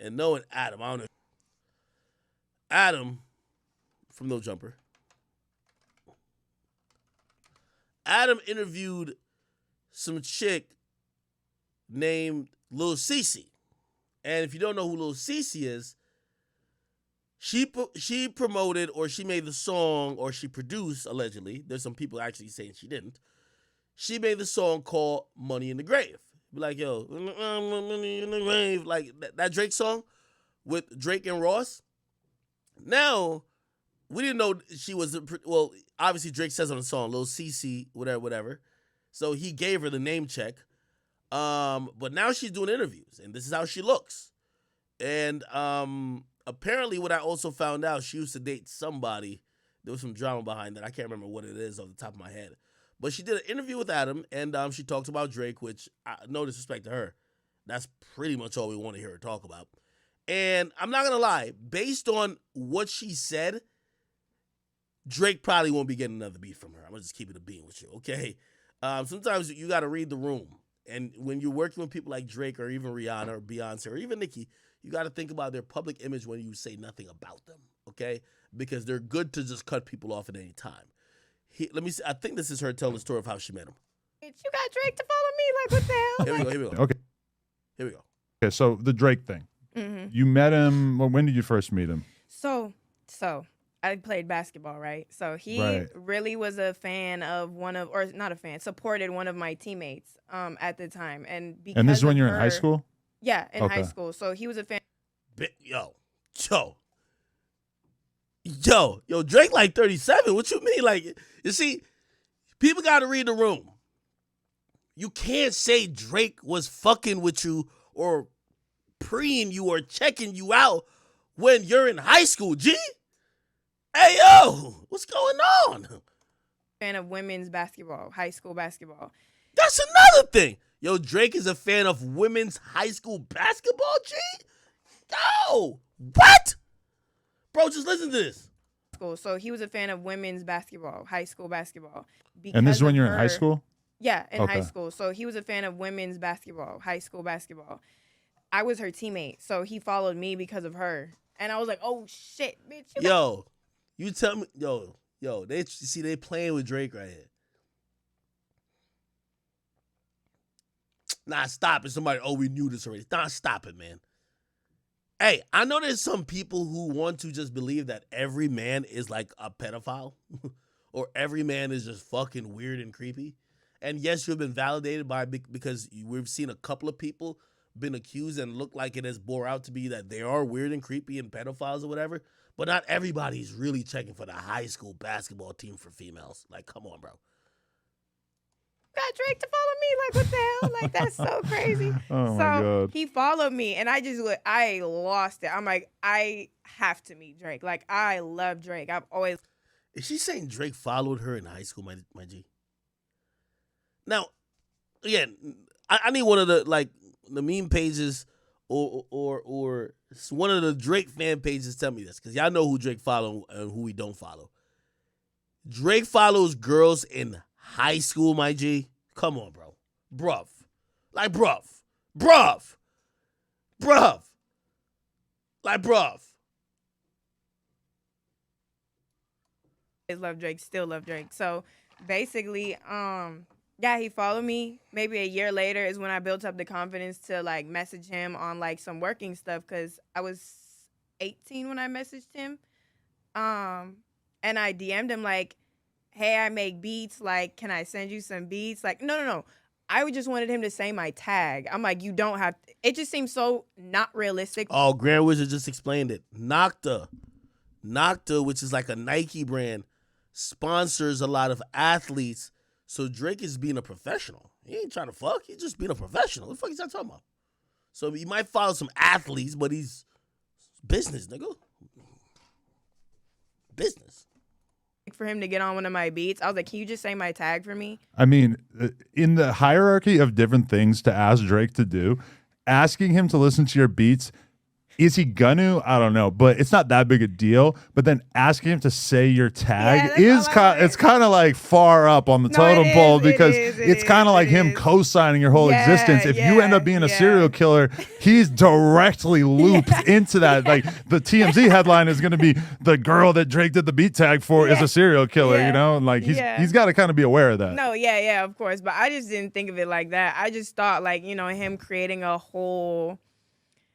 And knowing Adam, I don't know. Adam from No Jumper. Adam interviewed some chick named Lil CC. And if you don't know who Lil CC is, she promoted or she made the song or she produced, allegedly. There's some people actually saying she didn't. She made the song called Money in the Grave. Be like, yo, money in the grave. Like that Drake song with Drake and Ross. Now, we didn't know she was, well, obviously Drake says on the song, Lil CC, whatever. So he gave her the name check. But now she's doing interviews, and this is how she looks. And apparently what I also found out, she used to date somebody. There was some drama behind that. I can't remember what it is off the top of my head. But she did an interview with Adam, and she talked about Drake, which, no disrespect to her, that's pretty much all we want to hear her talk about. And I'm not going to lie, based on what she said, Drake probably won't be getting another beat from her. I'm going to just keep it a beat with you, okay? Sometimes you got to read the room. And when you're working with people like Drake or even Rihanna or Beyonce or even Nicki, you got to think about their public image when you say nothing about them, okay? Because they're good to just cut people off at any time. Let me see. I think this is her telling the story of how she met him. You got Drake to follow me? Like, what the hell? Here we go. Okay. Here we go. Okay, so the Drake thing. Mm-hmm. You met him, well, when did you first meet him? So I played basketball, right? So he really was a fan of supported one of my teammates at the time. And this is when you're in high school? Yeah, in high school. So he was a fan. Yo, Drake like 37. What you mean? Like, you see, people got to read the room. You can't say Drake was fucking with you or preeing you or checking you out when you're in high school, G. Hey, yo, what's going on? Fan of women's basketball, high school basketball. That's another thing. Yo, Drake is a fan of women's high school basketball, G? Yo, what? Bro, just listen to this. So he was a fan of women's basketball, high school basketball. And this is when you're in high school? Yeah, in high school. So he was a fan of women's basketball, high school basketball. I was her teammate, so he followed me because of her. And I was like, oh, shit, bitch. You tell me, they playing with Drake right here. Nah, stop it. Somebody, we knew this already. Nah, stop it, man. Hey, I know there's some people who want to just believe that every man is like a pedophile or every man is just fucking weird and creepy. And yes, you've been validated because we've seen a couple of people been accused and look like it has bore out to be that they are weird and creepy and pedophiles or whatever. But not everybody's really checking for the high school basketball team for females. Like, come on, bro. Got Drake to follow me? Like, what the hell? Like, that's so crazy. Oh, my God. He followed me, and I lost it. I'm like, I have to meet Drake. Like, I love Drake. I've always... Is she saying Drake followed her in high school, my G? Now, again, I need one of the meme pages or one of the Drake fan pages tell me this, because y'all know who Drake follow and who he don't follow. Drake follows girls in high school, my G. Come on, bro. Bruv. Like, bruv. Like, bruv. I love Drake, still love Drake. So basically, he followed me. Maybe a year later is when I built up the confidence to like message him on like some working stuff, because I was 18 when I messaged him. And I DM'd him like, hey, I make beats. Like, can I send you some beats? Like, no. I just wanted him to say my tag. I'm like, you don't have to. It just seems so not realistic. Oh, Grand Wizard just explained it. Nocta, which is like a Nike brand, sponsors a lot of athletes. So Drake is being a professional. He ain't trying to fuck. He's just being a professional. What the fuck is that talking about? So he might follow some athletes, but he's business, nigga. Business. For him to get on one of my beats, I was like, can you just say my tag for me? I mean, in the hierarchy of different things to ask Drake to do, asking him to listen to your beats is he gonna? I don't know, but it's not that big a deal. But then asking him to say your tag is it's kind of like far up on the totem pole because it's kind of like him co-signing your whole existence. If you end up being a serial killer, he's directly looped into that. Like the TMZ headline is going to be the girl that Drake did the beat tag for is a serial killer, you know, and like he's got to kind of be aware of that. No, yeah, of course, but I just didn't think of it like that. I just thought like, you know, him creating a whole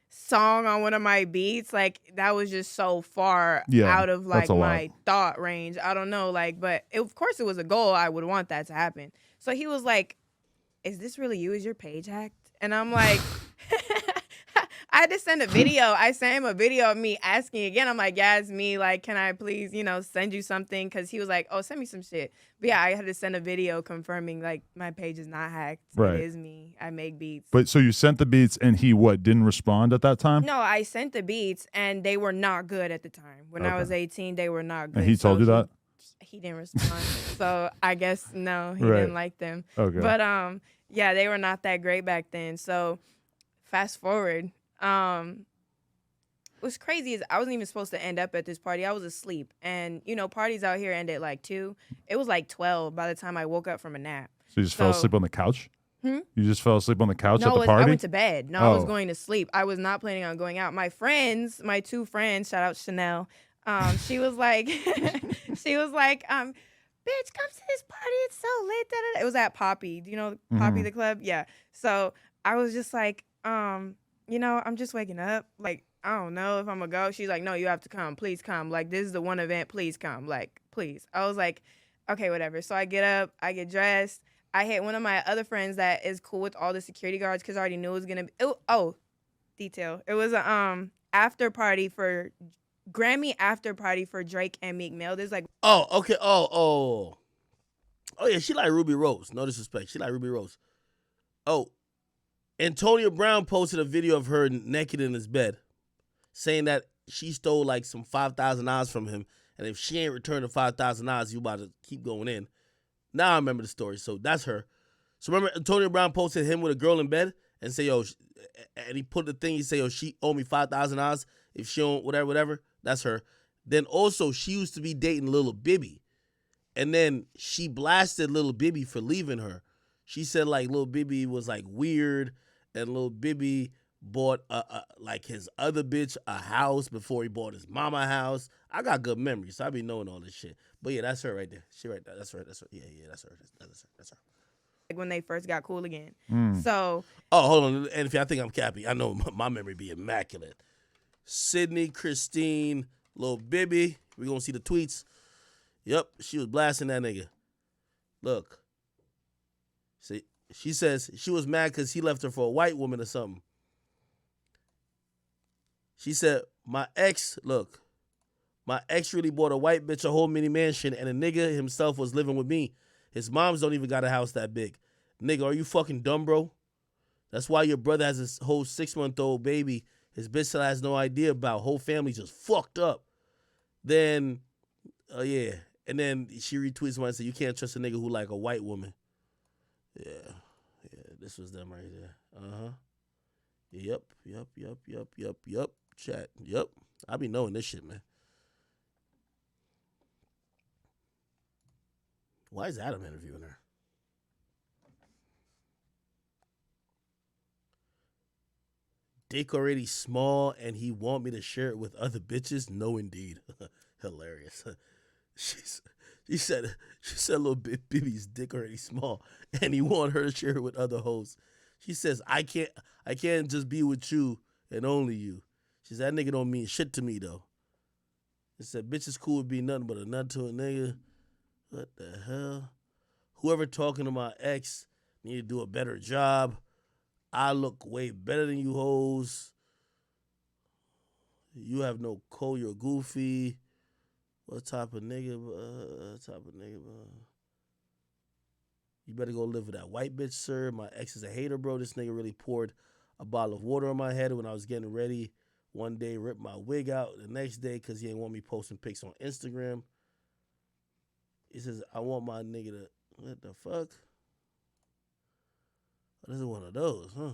song on one of my beats, like that was just so far out of like my thought range. I don't know, like, but of course it was a goal. I would want that to happen. So he was like, "Is this really you? Is your page hacked?" And I'm like, I had to send a video. I sent him a video of me asking again. I'm like, yeah, it's me. Like, can I please, you know, send you something? Because he was like, oh, send me some shit. But yeah, I had to send a video confirming like my page is not hacked. Right. It is me. I make beats. But so you sent the beats and he didn't respond at that time? No, I sent the beats and they were not good at the time. When I was 18, they were not good. And he told you that? He didn't respond. So I guess no, he didn't like them. Okay. But yeah, they were not that great back then. So fast forward. What's crazy is I wasn't even supposed to end up at this party. I was asleep. And, you know, parties out here end at like 2. It was like 12 by the time I woke up from a nap. So you just fell asleep on the couch? You just fell asleep on the couch at the party? I went to bed. No, I was going to sleep. I was not planning on going out. My friends, my 2 friends, shout out Chanel, she was like, bitch, come to this party. It's so lit. Da, da, da. It was at Poppy. Do you know Poppy the club? Yeah. So I was just like, you know, I'm just waking up. Like, I don't know if I'm gonna go. She's like, no, you have to come. Please come. Like, this is the one event. Please come. Like, please. I was like, okay, whatever. So I get up. I get dressed. I hit one of my other friends that is cool with all the security guards because I already knew it was gonna be. Detail. It was a after party for Grammy after party for Drake and Meek Mill. There's like. Oh, okay. Oh yeah. She like Ruby Rose. No disrespect. She like Ruby Rose. Oh. Antonio Brown posted a video of her naked in his bed, saying that she stole like some $5,000 from him, and if she ain't returned the $5,000, you about to keep going in. Now I remember the story, so that's her. So remember, Antonio Brown posted him with a girl in bed and say, yo, and he put the thing, he say, yo, she owe me $5,000 if she don't, whatever. That's her. Then also, she used to be dating Lil Bibby, and then she blasted Lil Bibby for leaving her. She said like Lil Bibby was like weird. And Lil Bibby bought like his other bitch a house before he bought his mama a house. I got good memories, so I be knowing all this shit. But yeah, that's her right there. She right there. That's her. Yeah, that's her. That's her. Like when they first got cool again. So. Oh, hold on. And if y'all think I'm cappy, I know my memory be immaculate. Sydney, Christine, Lil Bibby. We gonna see the tweets. Yep, she was blasting that nigga. Look. See. She says she was mad because he left her for a white woman or something. She said, my ex really bought a white bitch a whole mini mansion and a nigga himself was living with me. His moms don't even got a house that big. Nigga, are you fucking dumb, bro? That's why your brother has this whole 6-month-old baby his bitch still has no idea about. Whole family just fucked up. Then, yeah. And then she retweets someone and said, you can't trust a nigga who like a white woman. Yeah, this was them right there. Yep. Chat. Yep. I be knowing this shit, man. Why is Adam interviewing her? Dick already small and he want me to share it with other bitches? No, indeed. Hilarious. She said little Bibby's dick already small and he want her to share it with other hoes. She says, I can't just be with you and only you. She said, that nigga don't mean shit to me though. She said, bitch is cool would be nothing but a nut to a nigga. What the hell? Whoever talking to my ex need to do a better job. I look way better than you hoes. You have no coal, you're goofy. What type of nigga? You better go live with that white bitch, sir. My ex is a hater, bro. This nigga really poured a bottle of water on my head when I was getting ready. One day, ripped my wig out. The next day, because he ain't want me posting pics on Instagram. He says, I want my nigga to... What the fuck? Oh, this is one of those, huh?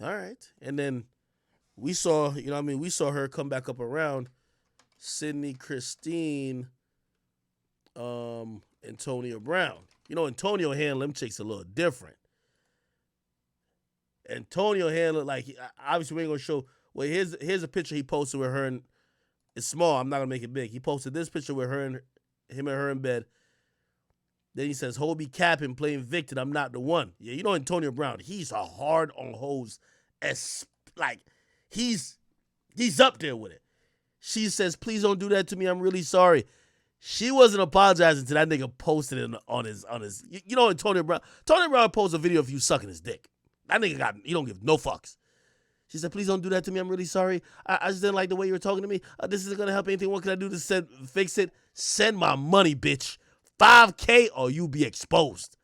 All right. And then we saw, you know what I mean, we saw her come back up around Sydney Christine, Antonio Brown. You know, Antonio handling them chicks a little different. Antonio handled, like, obviously we ain't going to show, well, here's a picture he posted with her, and it's small, I'm not going to make it big. He posted this picture with him and her in bed. Then he says, "Ho be capping, playing victim. I'm not the one." Yeah, you know Antonio Brown. He's a hard on hoes, as like he's up there with it. She says, "Please don't do that to me. I'm really sorry." She wasn't apologizing to that nigga posted it on his. You know Antonio Brown. Antonio Brown posted a video of you sucking his dick. That nigga he don't give no fucks. She said, "Please don't do that to me. I'm really sorry. I just didn't like the way you were talking to me. This isn't gonna help anything. What can I do to fix it? Send my money, bitch. $5K or you be exposed."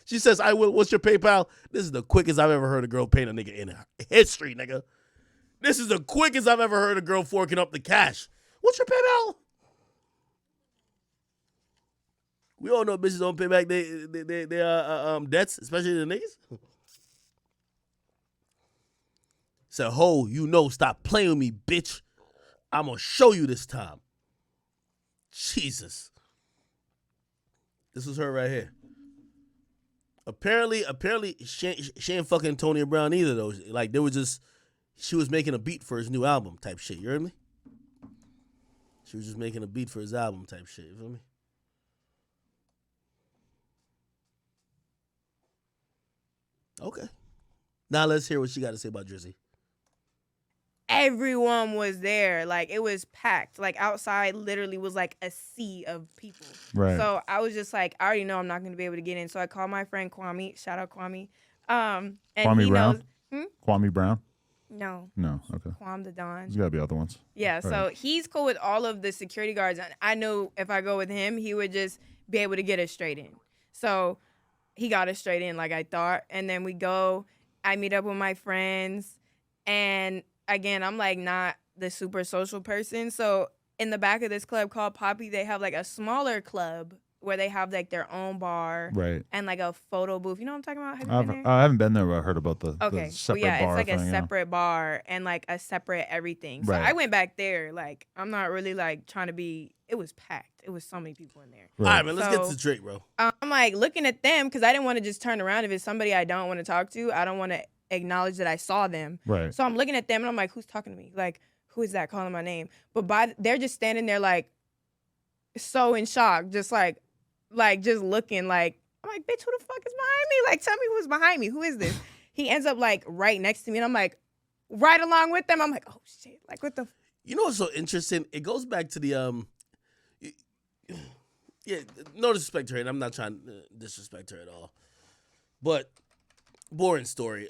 She says, "I will. What's your PayPal?" This is the quickest I've ever heard a girl paying a nigga in history, nigga. This is the quickest I've ever heard a girl forking up the cash. What's your PayPal? We all know bitches don't pay back their debts, especially the niggas. Said, "Ho, you know, stop playing with me, bitch. I'm gonna show you this time." Jesus. This was her right here. Apparently, she ain't fucking Antonio Brown either, though. Like, she was making a beat for his new album type shit. You heard me? She was just making a beat for his album type shit. You feel me? Okay. Now let's hear what she got to say about Drizzy. Everyone was there. Like, it was packed. Like, outside literally was like a sea of people. Right. So I was just like, I already know I'm not going to be able to get in. So I called my friend Kwame. Shout out Kwame. And Kwame he Brown? knows. Kwame Brown? No. No, okay. Kwame the Don. There's got to be other ones. Yeah, Right. so he's cool with all of the security guards. And I knew if I go with him, he would just be able to get us straight in. So he got us straight in like I thought. And then we go. I meet up with my friends. And again, I'm like not the super social person. So in the back of this club called Poppy, they have like a smaller club where they have like their own bar, right, and like a photo booth. You know what I'm talking about? Have you been there? I haven't been there, but I heard about the okay. separate Well, yeah, bar it's like thing, a separate bar and like a separate everything. So right. I went back there. Like I'm not really like trying to be. It was packed. It was so many people in there. Right. All right, man. Let's get to Drake, bro. I'm like looking at them because I didn't want to just turn around. If it's somebody I don't want to talk to, I don't want to acknowledge that I saw them. Right. So I'm looking at them and I'm like, who's talking to me? Like, who is that calling my name? But they're just standing there like so in shock, just like just looking like, I'm like, bitch, who the fuck is behind me? Like, tell me who's behind me. Who is this? He ends up like right next to me and I'm like, right along with them. I'm like, oh shit. Like, what the? You know what's so interesting? It goes back to the yeah, no disrespect to her, and I'm not trying to disrespect her at all. But boring story.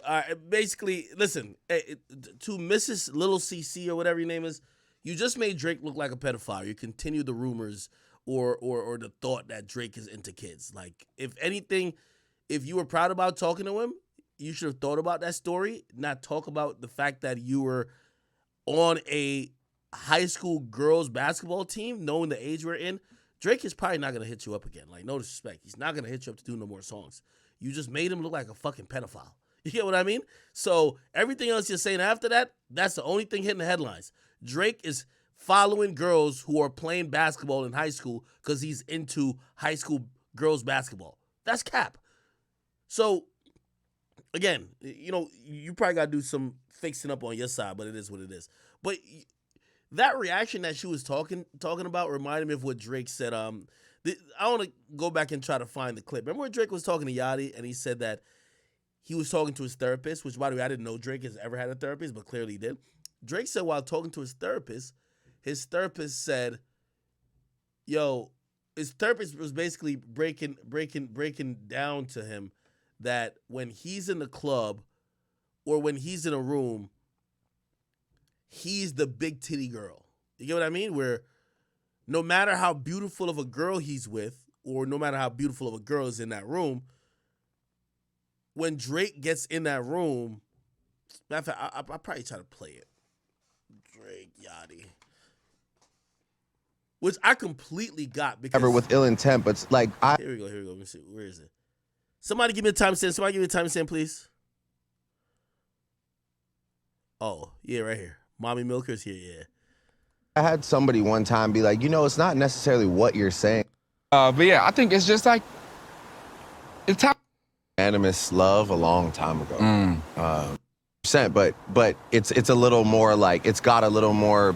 Basically, listen, to Mrs. Lil CC or whatever your name is, you just made Drake look like a pedophile. You continue the rumors or the thought that Drake is into kids. Like, if anything, if you were proud about talking to him, you should have thought about that story, not talk about the fact that you were on a high school girls basketball team, knowing the age we're in. Drake is probably not going to hit you up again. Like, no disrespect. He's not going to hit you up to do no more songs. You just made him look like a fucking pedophile. You get what I mean? So everything else you're saying after that, that's the only thing hitting the headlines. Drake is following girls who are playing basketball in high school because he's into high school girls basketball. That's cap. So, again, you know, you probably got to do some fixing up on your side, but it is what it is. But that reaction that she was talking about reminded me of what Drake said. I want to go back and try to find the clip. Remember when Drake was talking to Yachty and he said that he was talking to his therapist, which, by the way, I didn't know Drake has ever had a therapist, but clearly he did. Drake said while talking to his therapist said, yo, his therapist was basically breaking down to him that when he's in the club or when he's in a room, he's the big titty girl. You get what I mean? Where no matter how beautiful of a girl he's with, or no matter how beautiful of a girl is in that room, when Drake gets in that room, matter of fact, I'll probably try to play it. Drake, Yachty. Which I completely got because... Ever with ill intent, but it's like... Here we go. Let me see. Where is it? Somebody give me a timestamp. Please. Oh, yeah, right here. Mommy Milker's here, yeah. I had somebody one time be like, it's not necessarily what you're saying. But yeah, I think it's just like it's time. Animus love a long time ago. But it's a little more like it's got a little more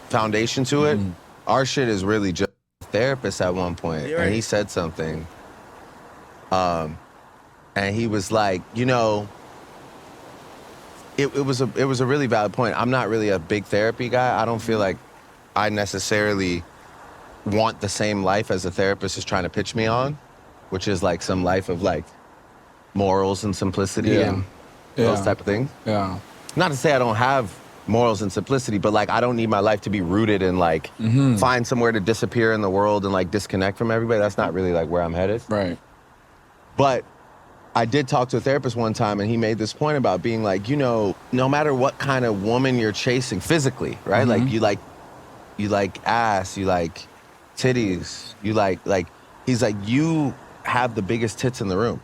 foundation to it. Our shit is really just a therapist at one point, and he said something. And he was like, it was a really valid point. I'm not really a big therapy guy. I don't feel like I necessarily want the same life as a therapist is trying to pitch me on, which is like some life of like morals and simplicity and those type of things. Yeah. Not to say I don't have morals and simplicity, but like I don't need my life to be rooted in like find somewhere to disappear in the world and like disconnect from everybody. That's not really like where I'm headed. Right. But I did talk to a therapist one time, and he made this point about being like, no matter what kind of woman you're chasing physically, right? Like you like ass, you like titties, you like he's like, you have the biggest tits in the room.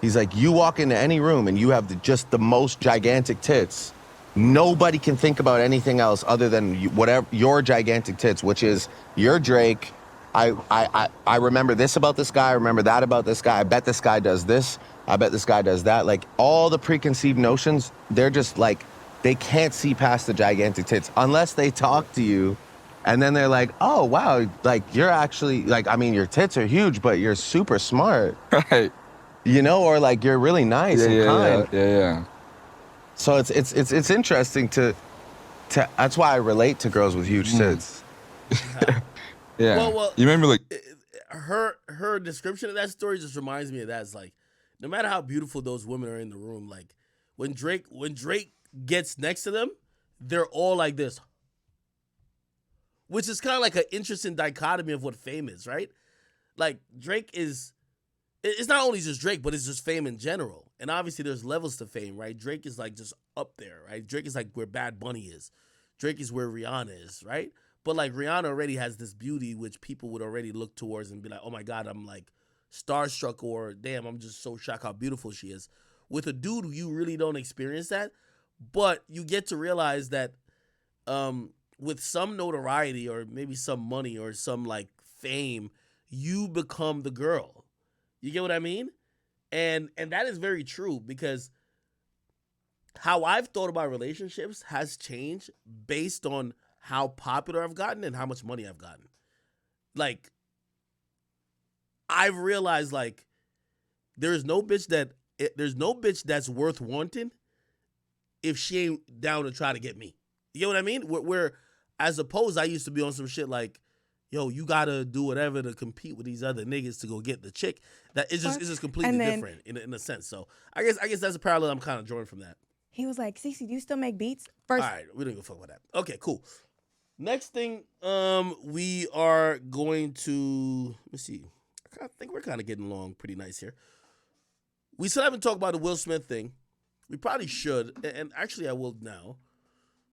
He's like, you walk into any room and you have just the most gigantic tits. Nobody can think about anything else other than whatever your gigantic tits, which is you're Drake. I remember this about this guy. I remember that about this guy. I bet this guy does this. I bet this guy does that. Like all the preconceived notions, they're just like, they can't see past the gigantic tits unless they talk to you. And then they're like, oh, wow, like you're actually like, I mean, your tits are huge, but you're super smart. Right. Or like you're really nice and kind. Yeah. So it's interesting to that's why I relate to girls with huge tits. Yeah. Well, you remember like her description of that story just reminds me of that. It's like, no matter how beautiful those women are in the room, like when Drake gets next to them, they're all like this. Which is kind of like an interesting dichotomy of what fame is, right? Like Drake is, it's not only just Drake, but it's just fame in general. And obviously there's levels to fame, right? Drake is like just up there, right? Drake is like where Bad Bunny is. Drake is where Rihanna is, right? But like Rihanna already has this beauty which people would already look towards and be like, oh my God, I'm like starstruck, or damn, I'm just so shocked how beautiful she is. With a dude, you really don't experience that. But you get to realize that with some notoriety or maybe some money or some like fame, you become the girl. You get what I mean? And that is very true, because how I've thought about relationships has changed based on how popular I've gotten and how much money I've gotten. Like, I've realized like there's no bitch that's worth wanting if she ain't down to try to get me. You get what I mean? Where as opposed, I used to be on some shit like, yo, you gotta do whatever to compete with these other niggas to go get the chick. That it's just completely different in a sense. So I guess that's a parallel I'm kind of drawing from that. He was like, Cece, do you still make beats? First, all right, we don't give a fuck about that. Okay, cool. Next thing, we are going to, let me see. I think we're kind of getting along pretty nice here. We still haven't talked about the Will Smith thing. We probably should, and actually I will now.